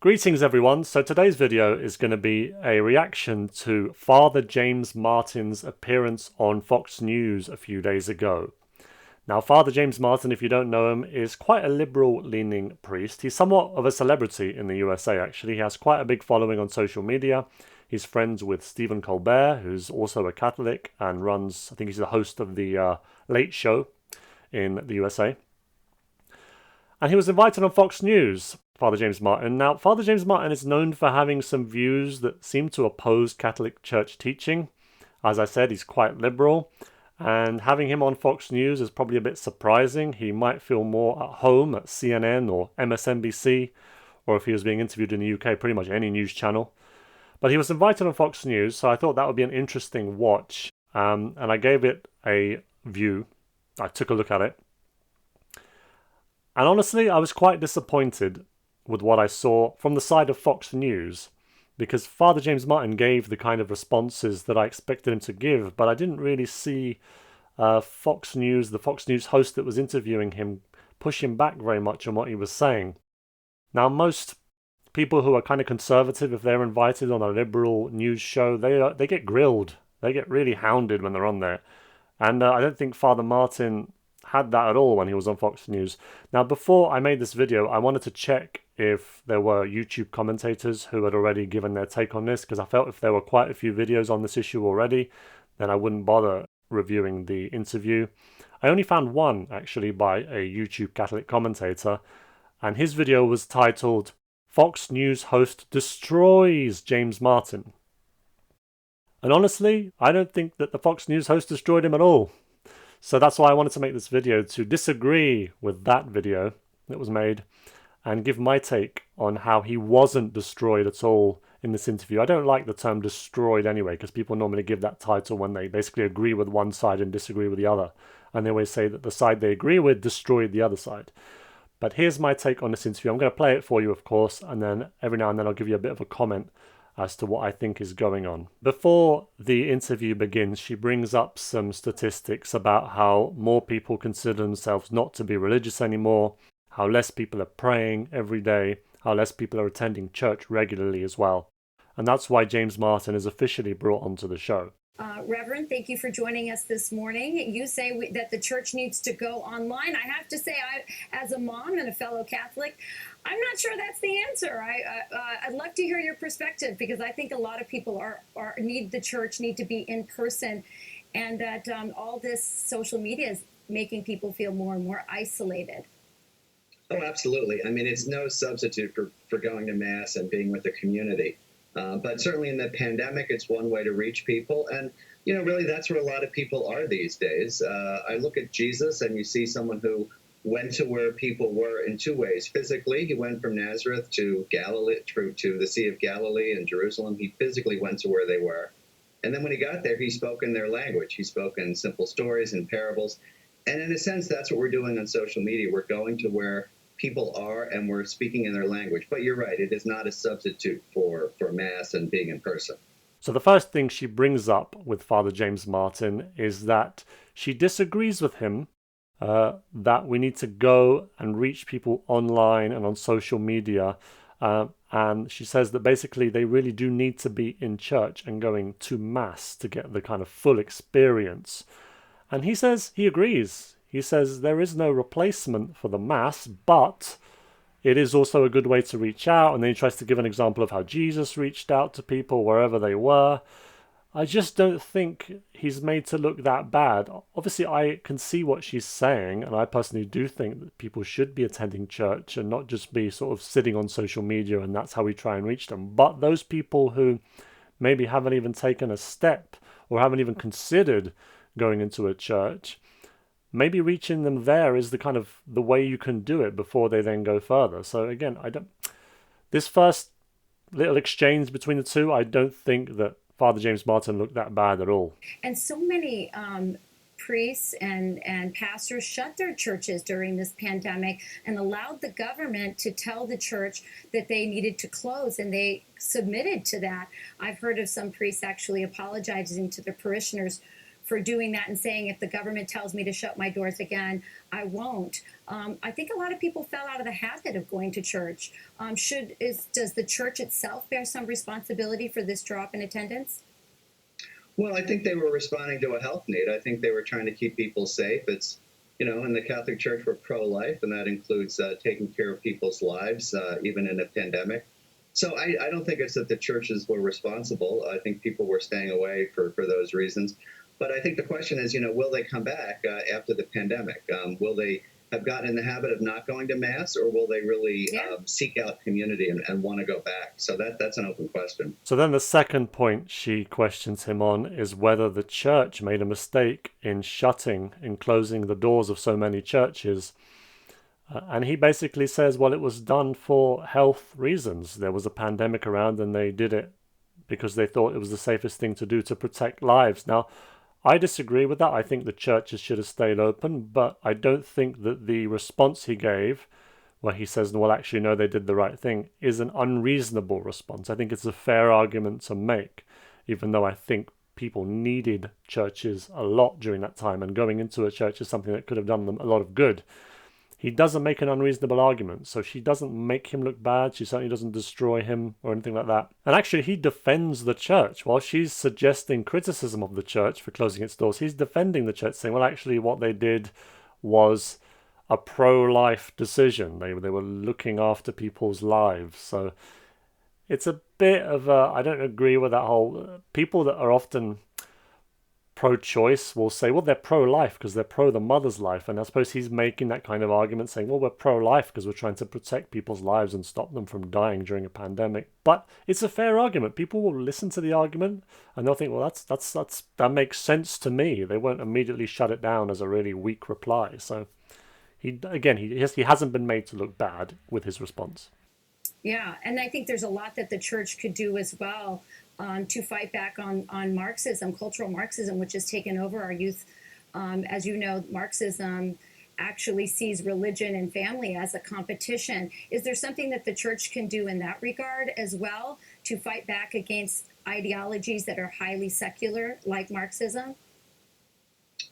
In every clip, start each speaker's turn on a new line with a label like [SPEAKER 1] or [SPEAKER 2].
[SPEAKER 1] Greetings everyone, so today's video is going to be a reaction to Father James Martin's appearance on Fox News a few days ago. Now Father James Martin, if you don't know him, is quite a liberal-leaning priest. He's somewhat of a celebrity in the USA actually. He has quite a big following on social media. He's friends with Stephen Colbert, who's also a Catholic and runs, I think he's the host of the Late Show in the USA. And he was invited on Fox News, Father James Martin. Now, Father James Martin is known for having some views that seem to oppose Catholic Church teaching. As I said, he's quite liberal. And having him on Fox News is probably a bit surprising. He might feel more at home at CNN or MSNBC, or if he was being interviewed in the UK, pretty much any news channel. But he was invited on Fox News, so I thought that would be an interesting watch. And I gave it a view. I took a look at it. And honestly, I was quite disappointed with what I saw from the side of Fox News, because Father James Martin gave the kind of responses that I expected him to give, but I didn't really see Fox News, the Fox News host that was interviewing him, push him back very much on what he was saying. Now, most people who are kind of conservative, if they're invited on a liberal news show, they get grilled. They get really hounded when they're on there. And I don't think Father Martin had that at all when he was on Fox News. Now, before I made this video, I wanted to check if there were YouTube commentators who had already given their take on this, because I felt if there were quite a few videos on this issue already, then I wouldn't bother reviewing the interview. I only found one, actually, by a YouTube Catholic commentator, and his video was titled, "Fox News Host Destroys James Martin." And honestly, I don't think that the Fox News host destroyed him at all. So that's why I wanted to make this video, to disagree with that video that was made and give my take on how he wasn't destroyed at all in this interview. I don't like the term destroyed anyway, because people normally give that title when they basically agree with one side and disagree with the other. And they always say that the side they agree with destroyed the other side. But here's my take on this interview. I'm going to play it for you, of course, and then every now and then I'll give you a bit of a comment as to what I think is going on. Before the interview begins, she brings up some statistics about how more people consider themselves not to be religious anymore, how less people are praying every day, how less people are attending church regularly as well. And that's why James Martin is officially brought onto the show.
[SPEAKER 2] Reverend, thank you for joining us this morning. You say that the church needs to go online. I have to say, as a mom and a fellow Catholic, I'm not sure that's the answer. I'd love to hear your perspective, because I think a lot of people need the church, need to be in person, and that all this social media is making people feel more and more isolated.
[SPEAKER 3] Oh, absolutely. I mean, it's no substitute for going to Mass and being with the community. But certainly in the pandemic, it's one way to reach people. And, you know, really that's where a lot of people are these days. I look at Jesus and you see someone who went to where people were in two ways. Physically, he went from Nazareth to Galilee, to the Sea of Galilee and Jerusalem. He physically went to where they were. And then when he got there, he spoke in their language. He spoke in simple stories and parables. And in a sense, that's what we're doing on social media. We're going to where people are, and we're speaking in their language. But you're right, it is not a substitute for Mass and being in person.
[SPEAKER 1] So the first thing she brings up with Father James Martin is that she disagrees with him that we need to go and reach people online and on social media. And she says that basically they really do need to be in church and going to Mass to get the kind of full experience. And he says he agrees. He says there is no replacement for the Mass, but it is also a good way to reach out. And then he tries to give an example of how Jesus reached out to people wherever they were. I just don't think he's made to look that bad. Obviously, I can see what she's saying, and I personally do think that people should be attending church and not just be sort of sitting on social media, and that's how we try and reach them. But those people who maybe haven't even taken a step or haven't even considered going into a church, maybe reaching them there is the kind of the way you can do it before they then go further. So again, this first little exchange between the two, I don't think that Father James Martin looked that bad at all.
[SPEAKER 2] And so many priests and pastors shut their churches during this pandemic and allowed the government to tell the church that they needed to close, and they submitted to that. I've heard of some priests actually apologizing to their parishioners for doing that and saying, if the government tells me to shut my doors again, I won't. I think a lot of people fell out of the habit of going to church. Does the church itself bear some responsibility for this drop in attendance?
[SPEAKER 3] Well, I think they were responding to a health need. I think they were trying to keep people safe. It's, in the Catholic Church, we're pro-life, and that includes taking care of people's lives, even in a pandemic. So I don't think it's that the churches were responsible. I think people were staying away for those reasons. But I think the question is, will they come back after the pandemic? Will they have gotten in the habit of not going to Mass, or will they really seek out community and want to go back? So that's an open question.
[SPEAKER 1] So then the second point she questions him on is whether the church made a mistake in closing the doors of so many churches. And he basically says, well, it was done for health reasons. There was a pandemic around and they did it because they thought it was the safest thing to do to protect lives. Now, I disagree with that. I think the churches should have stayed open, but I don't think that the response he gave, where he says, well, actually, no, they did the right thing, is an unreasonable response. I think it's a fair argument to make, even though I think people needed churches a lot during that time, and going into a church is something that could have done them a lot of good. He doesn't make an unreasonable argument, so she doesn't make him look bad. She certainly doesn't destroy him or anything like that. And actually, he defends the church. While she's suggesting criticism of the church for closing its doors, he's defending the church, saying, well, actually, what they did was a pro-life decision. They were looking after people's lives. So it's a bit of a... I don't agree with that whole... People that are often pro-choice will say, well, they're pro-life because they're pro the mother's life. And I suppose he's making that kind of argument, saying, well, we're pro-life because we're trying to protect people's lives and stop them from dying during a pandemic. But it's a fair argument. People will listen to the argument and they'll think, well, that makes sense to me. They won't immediately shut it down as a really weak reply. So he hasn't been made to look bad with his response.
[SPEAKER 2] Yeah, and I think there's a lot that the church could do as well to fight back on Marxism, cultural Marxism, which has taken over our youth. As you know, Marxism actually sees religion and family as a competition. Is there something that the church can do in that regard as well to fight back against ideologies that are highly secular, like Marxism?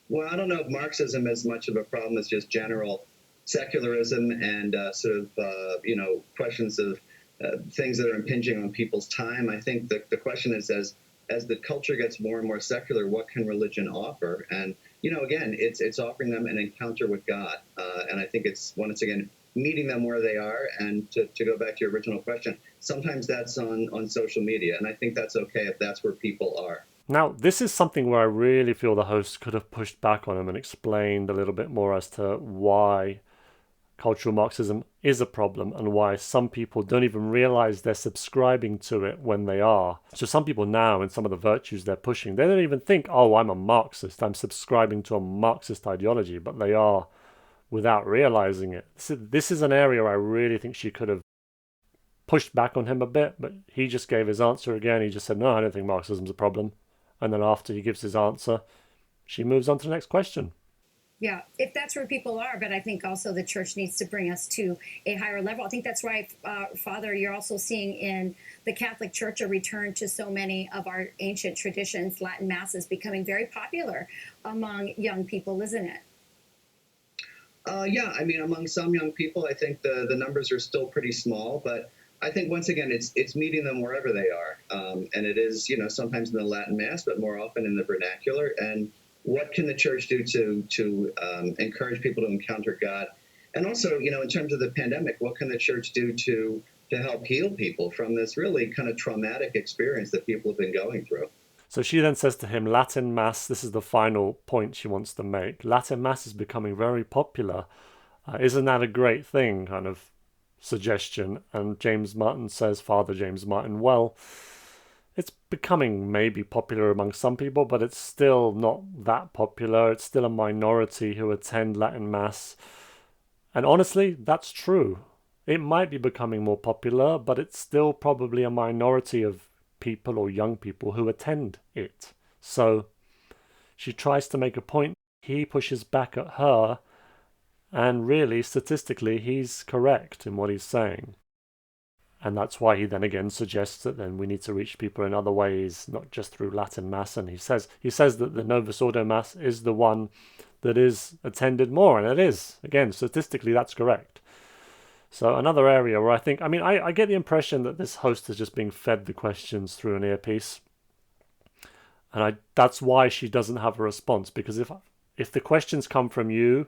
[SPEAKER 3] Well, I don't know if Marxism is much of a problem as just general secularism and questions of things that are impinging on people's time. I think the question is, as the culture gets more and more secular, what can religion offer? And, again, it's offering them an encounter with God. And I think it's, once again, meeting them where they are. And to go back to your original question, sometimes that's on social media. And I think that's okay if that's where people are.
[SPEAKER 1] Now, this is something where I really feel the host could have pushed back on him and explained a little bit more as to why cultural Marxism is a problem and why some people don't even realize they're subscribing to it when they are. So some people now, in some of the virtues they're pushing, they don't even think, oh, I'm a Marxist, I'm subscribing to a Marxist ideology, but they are without realizing it. This is an area where I really think she could have pushed back on him a bit, but he just gave his answer again. He just said, no, I don't think Marxism's a problem. And then after he gives his answer, she moves on to the next question.
[SPEAKER 2] Yeah, if that's where people are, but I think also the church needs to bring us to a higher level. I think that's why, Father, you're also seeing in the Catholic Church a return to so many of our ancient traditions. Latin Mass is becoming very popular among young people, isn't it?
[SPEAKER 3] Yeah, I mean, among some young people, I think the numbers are still pretty small, but I think, once again, it's meeting them wherever they are. And it is, sometimes in the Latin Mass, but more often in the vernacular. And what can the church do to encourage people to encounter God? And also, in terms of the pandemic, what can the church do to help heal people from this really kind of traumatic experience that people have been going through?
[SPEAKER 1] So she then says to him, Latin Mass, this is the final point she wants to make. Latin Mass is becoming very popular. Isn't that a great thing? Kind of suggestion. And James Martin says, Father James Martin, well, it's becoming maybe popular among some people, but it's still not that popular. It's still a minority who attend Latin Mass. And honestly, that's true. It might be becoming more popular, but it's still probably a minority of people or young people who attend it. So she tries to make a point. He pushes back at her, and really, statistically, he's correct in what he's saying. And that's why he then again suggests that then we need to reach people in other ways, not just through Latin Mass. And he says that the Novus Ordo Mass is the one that is attended more, and it is. Again, statistically, that's correct. So another area where I get the impression that this host is just being fed the questions through an earpiece. And that's why she doesn't have a response, because if the questions come from you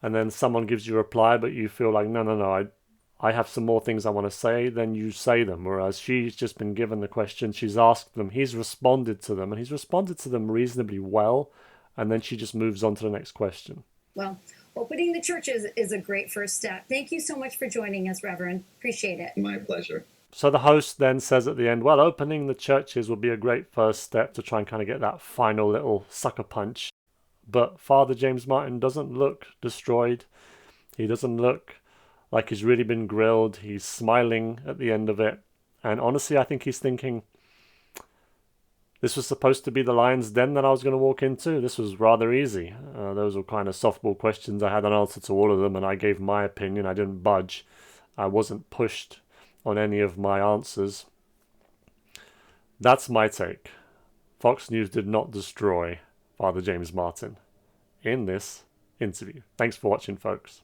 [SPEAKER 1] and then someone gives you a reply, but you feel like, no, I have some more things I want to say, then you say them. Whereas she's just been given the question, she's asked them, he's responded to them, and he's responded to them reasonably well, and then she just moves on to the next question.
[SPEAKER 2] Well, opening the churches is a great first step. Thank you so much for joining us, Reverend. Appreciate it.
[SPEAKER 3] My pleasure.
[SPEAKER 1] So the host then says at the end, well, opening the churches will be a great first step to try and kind of get that final little sucker punch. But Father James Martin doesn't look destroyed. He doesn't look like he's really been grilled. He's smiling at the end of it. And honestly, I think he's thinking, this was supposed to be the lion's den that I was going to walk into. This was rather easy. Those were kind of softball questions. I had an answer to all of them, and I gave my opinion. I didn't budge. I wasn't pushed on any of my answers. That's my take. Fox News did not destroy Father James Martin in this interview. Thanks for watching, folks.